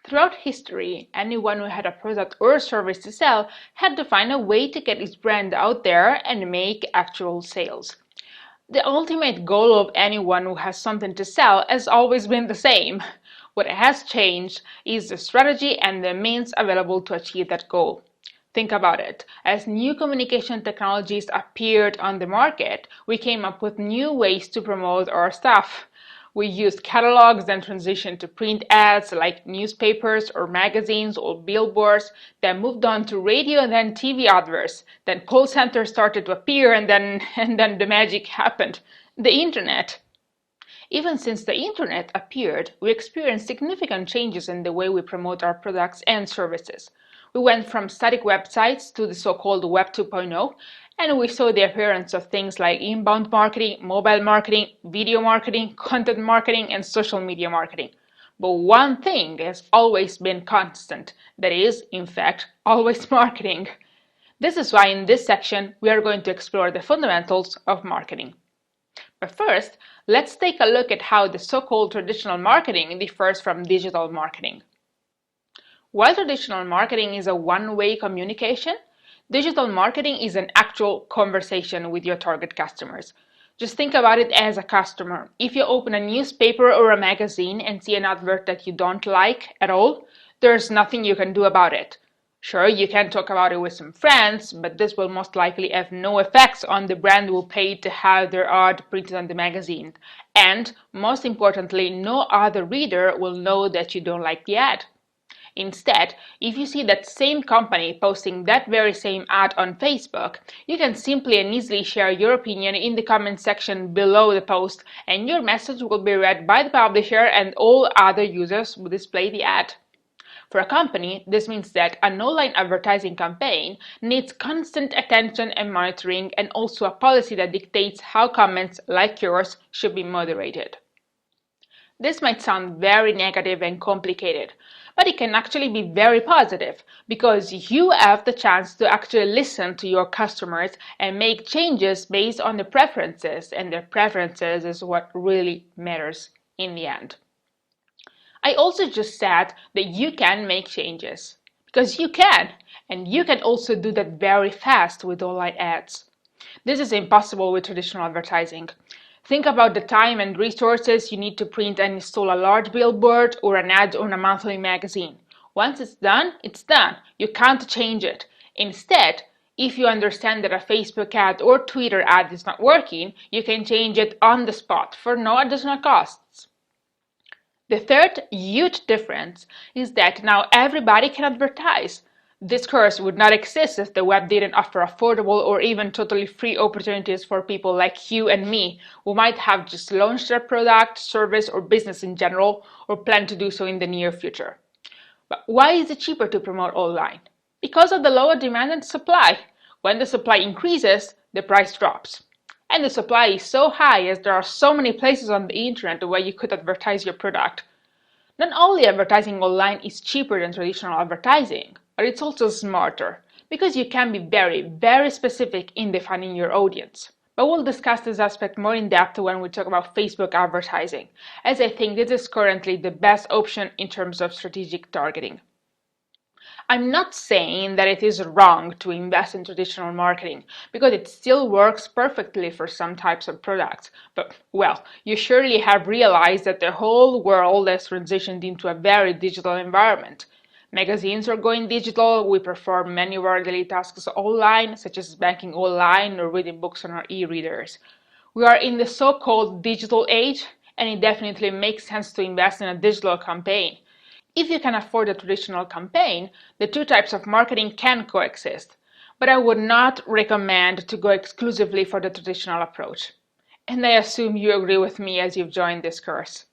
Throughout history, anyone who had a product or service to sell had to find a way to get its brand out there and make actual sales. The ultimate goal of anyone who has something to sell has always been the same. What has changed is the strategy and the means available to achieve that goal. Think about it. As new communication technologies appeared on the market, we came up with new ways to promote our stuff. We used catalogs, then transitioned to print ads like newspapers or magazines or billboards, then moved on to radio and then TV adverts. Then call centers started to appear and then the magic happened. The internet. Even since the internet appeared, we experienced significant changes in the way we promote our products and services. We went from static websites to the so-called Web 2.0, and we saw the appearance of things like inbound marketing, mobile marketing, video marketing, content marketing, and social media marketing. But one thing has always been constant, that is, in fact, always marketing. This is why in this section we are going to explore the fundamentals of marketing. But first, let's take a look at how the so-called traditional marketing differs from digital marketing. While traditional marketing is a one-way communication, digital marketing is an actual conversation with your target customers. Just think about it as a customer. If you open a newspaper or a magazine and see an advert that you don't like at all, there's nothing you can do about it. Sure, you can talk about it with some friends, but this will most likely have no effects on the brand who paid to have their ad printed on the magazine. And, most importantly, no other reader will know that you don't like the ad. Instead, if you see that same company posting that very same ad on Facebook, you can simply and easily share your opinion in the comment section below the post, and your message will be read by the publisher and all other users will display the ad. For a company, this means that an online advertising campaign needs constant attention and monitoring, and also a policy that dictates how comments like yours should be moderated. This might sound very negative and complicated, but it can actually be very positive because you have the chance to actually listen to your customers and make changes based on their preferences, and their preferences is what really matters in the end. I also just said that you can make changes, because you can, and you can also do that very fast with online ads. This is impossible with traditional advertising. Think about the time and resources you need to print and install a large billboard or an ad on a monthly magazine. Once it's done, it's done. You can't change it. Instead, if you understand that a Facebook ad or Twitter ad is not working, you can change it on the spot for no additional costs. The third huge difference is that now everybody can advertise. This course would not exist if the web didn't offer affordable or even totally free opportunities for people like you and me, who might have just launched their product, service, or business in general, or plan to do so in the near future. But why is it cheaper to promote online? Because of the lower demand and supply. When the supply increases, the price drops. And the supply is so high as there are so many places on the internet where you could advertise your product. Not only advertising online is cheaper than traditional advertising, but it's also smarter, because you can be very, very specific in defining your audience. But we'll discuss this aspect more in depth when we talk about Facebook advertising, as I think this is currently the best option in terms of strategic targeting. I'm not saying that it is wrong to invest in traditional marketing, because it still works perfectly for some types of products. But, well, you surely have realized that the whole world has transitioned into a very digital environment. Magazines are going digital, we perform many of our daily tasks online, such as banking online or reading books on our e-readers. We are in the so-called digital age, and it definitely makes sense to invest in a digital campaign. If you can afford a traditional campaign, the two types of marketing can coexist, but I would not recommend to go exclusively for the traditional approach. And I assume you agree with me as you've joined this course.